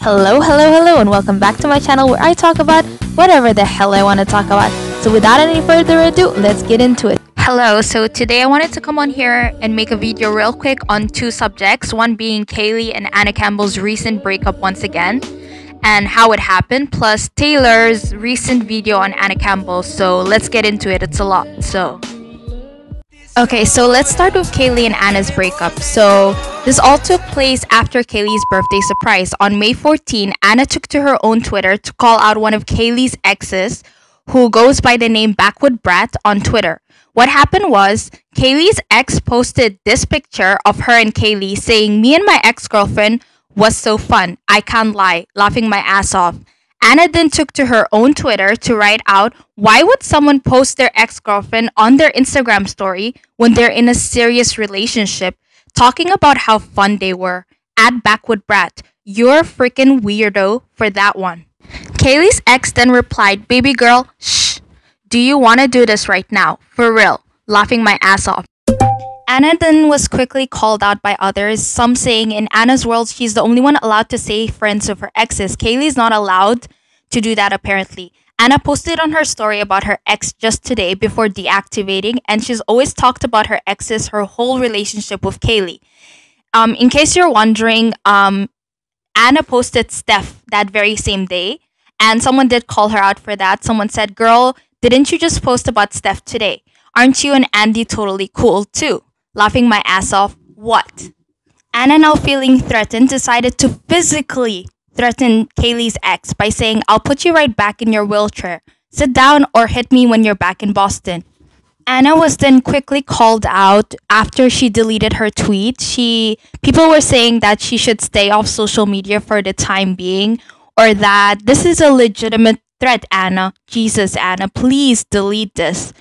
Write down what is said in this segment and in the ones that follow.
Hello, and welcome back to my channel where I talk about whatever the hell I want to talk about. So without any further ado, let's get into it. Hello, so today I wanted to come on here and make a video real quick on two subjects, one being Kaylee and Anna Campbell's recent breakup once again, and how it happened, plus Taylor's recent video on Anna Campbell. So let's get into it, it's a lot. Okay, so let's start with Kaylee and Anna's breakup. So this all took place after Kaylee's birthday surprise. On May 14, Anna took to her own Twitter to call out one of Kaylee's exes, who goes by the name Backwood Brat on Twitter. What happened was, Kaylee's ex posted this picture of her and Kaylee saying, "Me and my ex-girlfriend was so fun, I can't lie, laughing my ass off." Anna then took to her own Twitter to write out, why would someone post their ex-girlfriend on their Instagram story when they're in a serious relationship, talking about how fun they were. Add Backwood Brat. You're a freaking weirdo for that one. Kaylee's ex then replied, "Baby girl, shh. Do you want to do this right now? For real. Laughing my ass off." Anna then was quickly called out by others, some saying in Anna's world she's the only one allowed to say friends of her exes. Kaylee's not allowed to do that apparently. Anna posted on her story about her ex just today before deactivating, and she's always talked about her exes her whole relationship with Kaylee. In case you're wondering, Anna posted Steph that very same day, and someone did call her out for that. Someone said, "Girl, didn't you just post about Steph today? Aren't you and Andie totally cool too? Laughing my ass off. What?" Anna, now feeling threatened, decided to physically threaten Kaylee's ex by saying, "I'll put you right back in your wheelchair. Sit down or hit me when you're back in Boston." Anna was then quickly called out after she deleted her tweet. People were saying that she should stay off social media for the time being, or that this is a legitimate threat, Anna. Jesus, Anna, please delete this.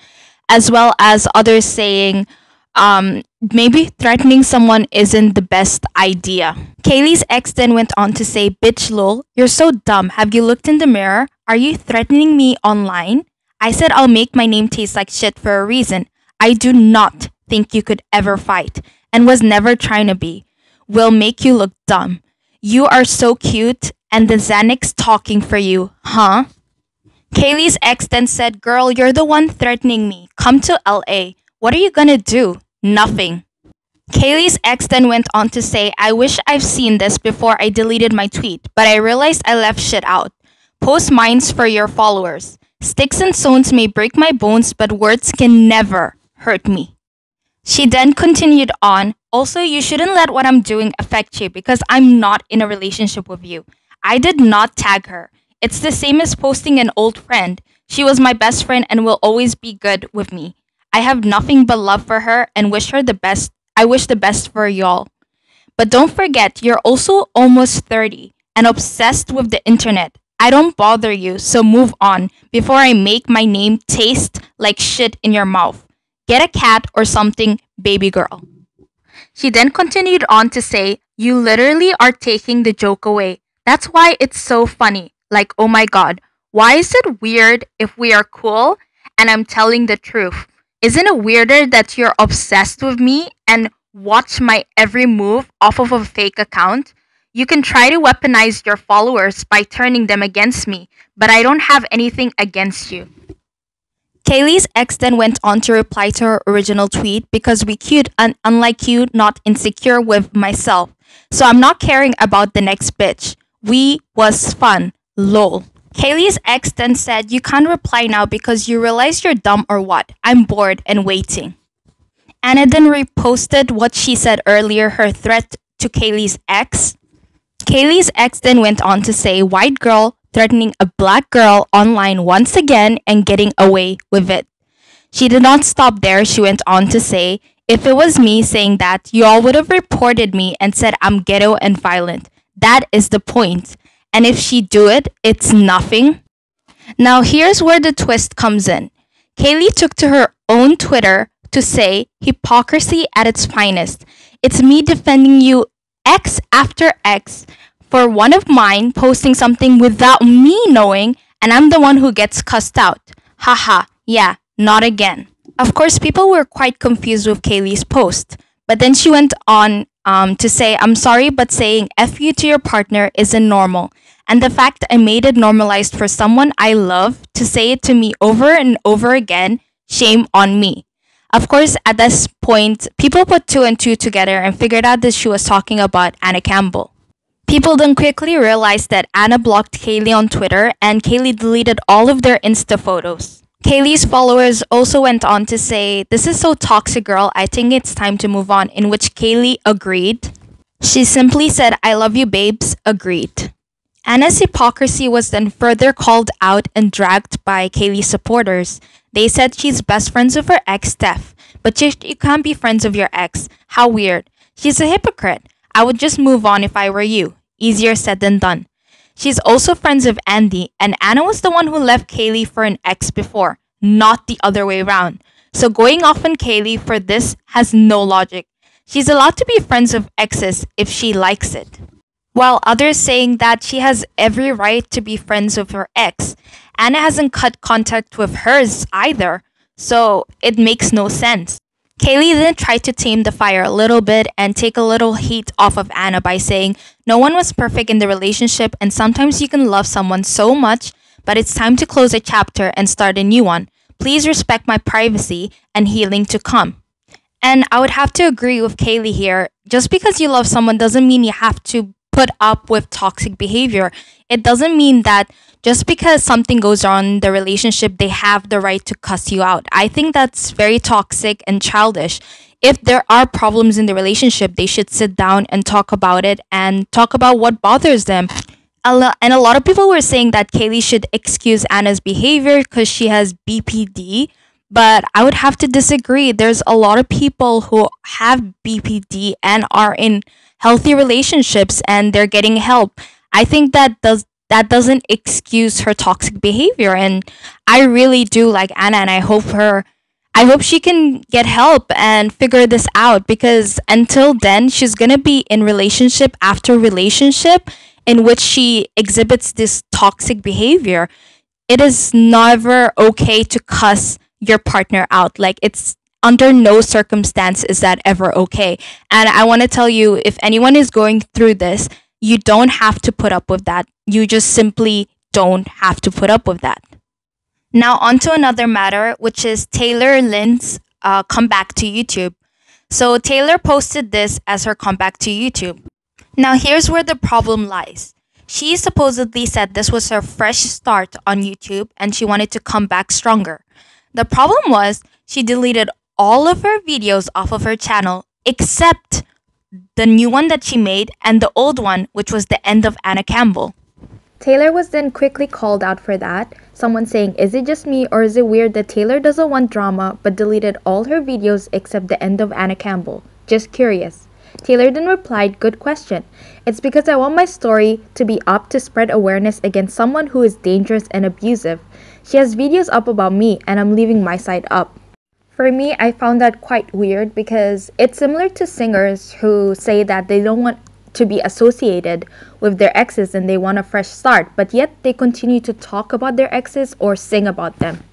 As well as others saying, maybe threatening someone isn't the best idea. Kaylee's ex then went on to say, "Bitch lol, you're so dumb. Have you looked in the mirror? Are you threatening me online? I said I'll make my name taste like shit for a reason. I do not think you could ever fight, and was never trying to be. Will make you look dumb. You are so cute, and the Xanax talking for you, huh?" Kaylee's ex then said, "Girl, you're the one threatening me. Come to LA. What are you gonna do? Nothing." Kaylee's ex then went on to say, "I wish I've seen this before I deleted my tweet, but I realized I left shit out. Post mines for your followers. Sticks and stones may break my bones, but words can never hurt me." She then continued on, "Also, you shouldn't let what I'm doing affect you because I'm not in a relationship with you. I did not tag her. It's the same as posting an old friend. She was my best friend and will always be good with me. I have nothing but love for her and wish her the best. I wish the best for y'all. But don't forget, you're also almost 30 and obsessed with the internet. I don't bother you, so move on before I make my name taste like shit in your mouth. Get a cat or something, baby girl." She then continued on to say, "You literally are taking the joke away. That's why it's so funny. Like, oh my god, why is it weird if we are cool and I'm telling the truth? Isn't it weirder that you're obsessed with me and watch my every move off of a fake account? You can try to weaponize your followers by turning them against me, but I don't have anything against you." Kaylee's ex then went on to reply to her original tweet, "Because we cute and unlike you, not insecure with myself. So I'm not caring about the next bitch. We was fun. Lol." Kaylee's ex then said, "You can't reply now because you realize you're dumb or what? I'm bored and waiting." Anna then reposted what she said earlier, her threat to Kaylee's ex. Kaylee's ex then went on to say, "White girl threatening a black girl online once again and getting away with it." She did not stop there. She went on to say, "If it was me saying that, you all would have reported me and said I'm ghetto and violent. That is the point. And if she do it, it's nothing." Now here's where the twist comes in. Kaylee took to her own Twitter to say, "Hypocrisy at its finest. It's me defending you X after X for one of mine posting something without me knowing, and I'm the one who gets cussed out. Haha, yeah, not again." Of course, people were quite confused with Kaylee's post, but then she went on to say, I'm sorry, but saying F you to your partner isn't normal. And the fact I made it normalized for someone I love to say it to me over and over again, shame on me. Of course, at this point, people put two and two together and figured out that she was talking about Anna Campbell. People then quickly realized that Anna blocked Kaylee on Twitter and Kaylee deleted all of their Insta photos. Kaylee's followers also went on to say, "This is so toxic, girl. I think it's time to move on," in which Kaylee agreed. She simply said, "I love you, babes. Agreed." Anna's hypocrisy was then further called out and dragged by Kaylee's supporters. They said she's best friends with her ex, Steph, but you can't be friends with your ex. How weird. She's a hypocrite. I would just move on if I were you. Easier said than done. She's also friends with Andie, and Anna was the one who left Kaylee for an ex before, not the other way around. So going off on Kaylee for this has no logic. She's allowed to be friends with exes if she likes it. While others saying that she has every right to be friends with her ex, Anna hasn't cut contact with hers either, so it makes no sense. Kaylee then tried to tame the fire a little bit and take a little heat off of Anna by saying, "No one was perfect in the relationship, and sometimes you can love someone so much, but it's time to close a chapter and start a new one. Please respect my privacy and healing to come." And I would have to agree with Kaylee here. Just because you love someone doesn't mean you have to put up with toxic behavior. It doesn't mean that just because something goes on in the relationship, they have the right to cuss you out. I think that's very toxic and childish. If there are problems in the relationship, they should sit down and talk about it and talk about what bothers them. And a lot of people were saying that Kaylee should excuse Anna's behavior because she has BPD. But I would have to disagree. There's a lot of people who have BPD and are in healthy relationships and they're getting help. I think that doesn't excuse her toxic behavior, and I really do like Anna, and I hope she can get help and figure this out, because until then she's going to be in relationship after relationship in which she exhibits this toxic behavior. It is never okay to cuss your partner out. Like, it's under no circumstance is that ever okay. And I want to tell you, if anyone is going through this, you don't have to put up with that. You just simply don't have to put up with that. Now on to another matter, which is Taylor Lynn's comeback to YouTube. So Taylor posted this as her comeback to YouTube. Now here's where the problem lies. She supposedly said this was her fresh start on YouTube and she wanted to come back stronger. The problem was she deleted all of her videos off of her channel except the new one that she made and the old one, which was the end of Anna Campbell. Taylor was then quickly called out for that. Someone saying, "Is it just me, or is it weird that Taylor doesn't want drama but deleted all her videos except the end of Anna Campbell? Just curious." Taylor then replied, "Good question. It's because I want my story to be up to spread awareness against someone who is dangerous and abusive. She has videos up about me and I'm leaving my side up." For me, I found that quite weird because it's similar to singers who say that they don't want to be associated with their exes and they want a fresh start, but yet they continue to talk about their exes or sing about them.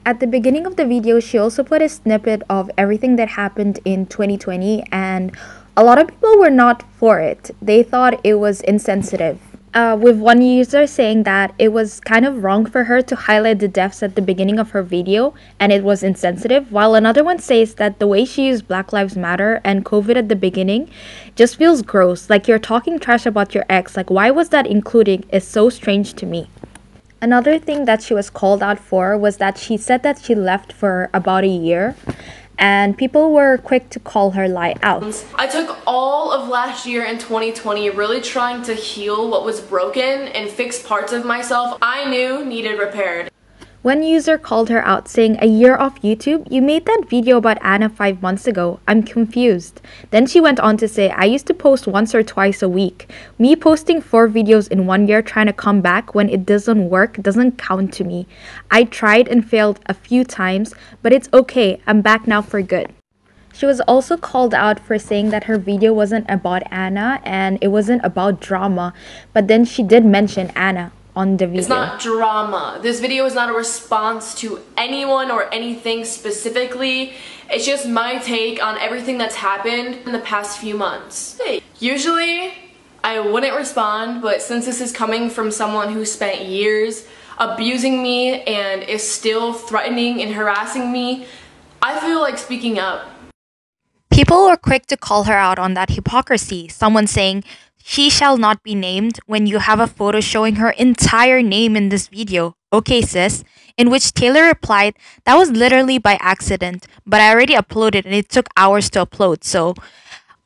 At the beginning of the video, she also put a snippet of everything that happened in 2020, and a lot of people were not for it. They thought it was insensitive. With one user saying that it was kind of wrong for her to highlight the deaths at the beginning of her video and it was insensitive, while another one says that the way she used Black Lives Matter and COVID at the beginning just feels gross, like you're talking trash about your ex. Like, why was that included is so strange to me. Another thing that she was called out for was that she said that she left for about a year, and people were quick to call her lie out. I took all of last year in 2020 really trying to heal what was broken and fix parts of myself I knew needed repaired. One user called her out saying, "A year off YouTube? You made that video about Anna 5 months ago. I'm confused." Then she went on to say, "I used to post once or twice a week. Me posting 4 videos in 1 year trying to come back when it doesn't work doesn't count to me. I tried and failed a few times, but it's okay. I'm back now for good." She was also called out for saying that her video wasn't about Anna and it wasn't about drama, but then she did mention Anna. on the video? It's not drama. This video is not a response to anyone or anything specifically. It's just my take on everything that's happened in the past few months. Usually, I wouldn't respond, but since this is coming from someone who spent years abusing me and is still threatening and harassing me, I feel like speaking up. People were quick to call her out on that hypocrisy. Someone saying, "She shall not be named," when you have a photo showing her entire name in this video. Okay, sis. In which Taylor replied, "That was literally by accident, but I already uploaded and it took hours to upload." So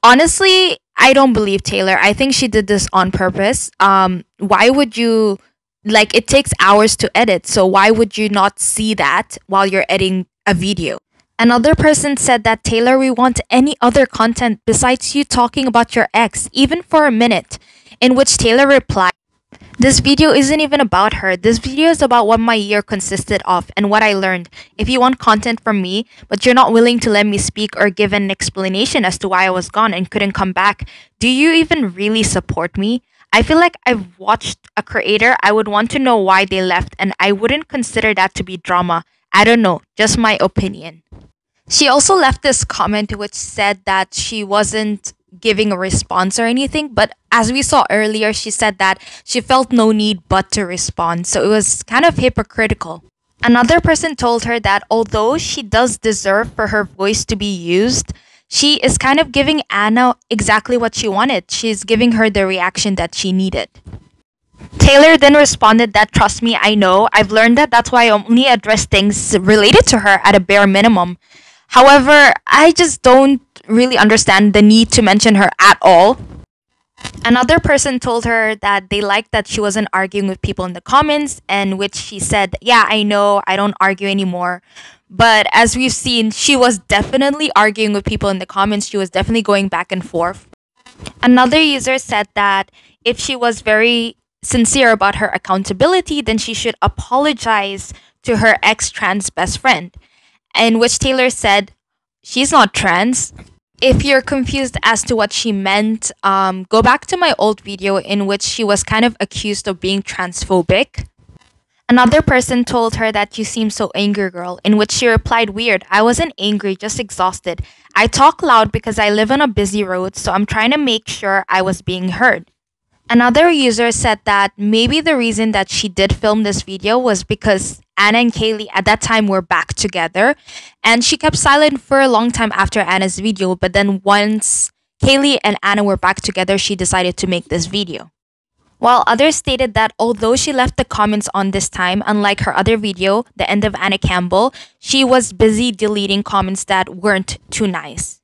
honestly, I don't believe Taylor. I think she did this on purpose. Why would you, like, it takes hours to edit, so why would you not see that while you're editing a video? Another person said that, "Taylor, we want any other content besides you talking about your ex, even for a minute." In which Taylor replied, "This video isn't even about her. This video is about what my year consisted of and what I learned. If you want content from me, but you're not willing to let me speak or give an explanation as to why I was gone and couldn't come back, do you even really support me? I feel like I've watched a creator, I would want to know why they left, and I wouldn't consider that to be drama. I don't know, just my opinion." She also left this comment which said that she wasn't giving a response or anything, but as we saw earlier, she said that she felt no need but to respond, so it was kind of hypocritical. Another person told her that although she does deserve for her voice to be used, she is kind of giving Anna exactly what she wanted. She's giving her the reaction that she needed. Taylor then responded that, "Trust me, I know. I've learned that. That's why I only address things related to her at a bare minimum. However, I just don't really understand the need to mention her at all." Another person told her that they liked that she wasn't arguing with people in the comments, and which she said, "Yeah, I know, I don't argue anymore." But as we've seen, she was definitely arguing with people in the comments. She was definitely going back and forth. Another user said that if she was very sincere about her accountability, then she should apologize to her ex-trans best friend. In which Taylor said, "She's not trans." If you're confused as to what she meant, go back to my old video in which she was kind of accused of being transphobic. Another person told her that, "You seem so angry, girl," in which she replied, "Weird, I wasn't angry, just exhausted. I talk loud because I live on a busy road, so I'm trying to make sure I was being heard." Another user said that maybe the reason that she did film this video was because Anna and Kaylee at that time were back together, and she kept silent for a long time after Anna's video, but then once Kaylee and Anna were back together, she decided to make this video. While others stated that although she left the comments on this time, unlike her other video, The End of Anna Campbell, she was busy deleting comments that weren't too nice.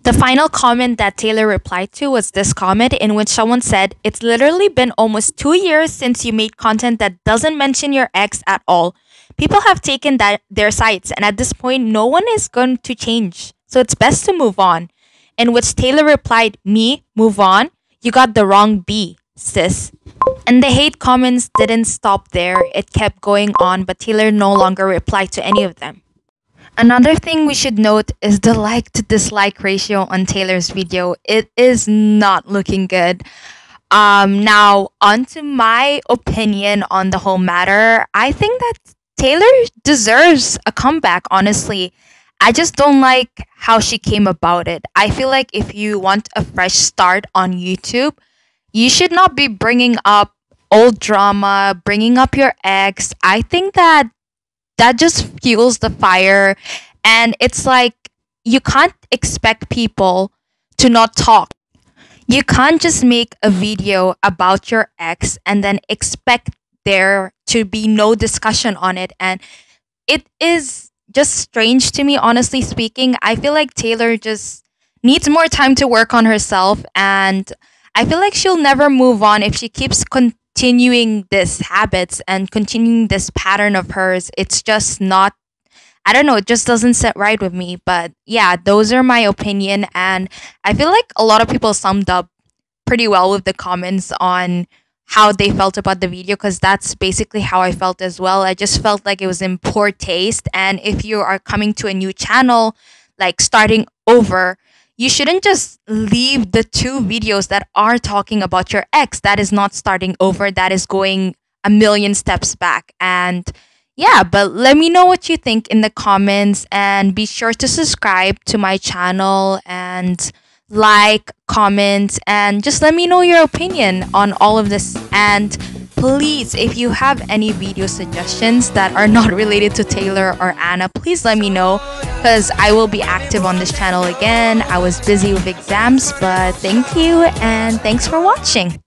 The final comment that Taylor replied to was this comment in which someone said, "It's literally been almost 2 years since you made content that doesn't mention your ex at all. People have taken their sides, and at this point, no one is going to change. So it's best to move on." In which Taylor replied, "Me? Move on? You got the wrong B, sis." And the hate comments didn't stop there. It kept going on, but Taylor no longer replied to any of them. Another thing we should note is the like to dislike ratio on Taylor's video. It is not looking good. Now, on to my opinion on the whole matter. I think that Taylor deserves a comeback, honestly. I just don't like how she came about it. I feel like if you want a fresh start on YouTube, you should not be bringing up old drama, bringing up your ex. I think that just fuels the fire, and it's like you can't expect people to not talk. You can't just make a video about your ex and then expect there to be no discussion on it. And it is just strange to me, honestly speaking. I feel like Taylor just needs more time to work on herself, and I feel like she'll never move on if she keeps continuing this habits and continuing this pattern of hers. It's just not, I don't know, it just doesn't sit right with me. But yeah, those are my opinion, and I feel like a lot of people summed up pretty well with the comments on how they felt about the video, because that's basically how I felt as well. I just felt like it was in poor taste, and if you are coming to a new channel, like starting over, you shouldn't just leave the two videos that are talking about your ex. That is not starting over. That is going a million steps back. And yeah, but let me know what you think in the comments, and be sure to subscribe to my channel and like, comment, and just let me know your opinion on all of this. And please, if you have any video suggestions that are not related to Taylor or Anna, please let me know, because I will be active on this channel again. I was busy with exams, but thank you and thanks for watching.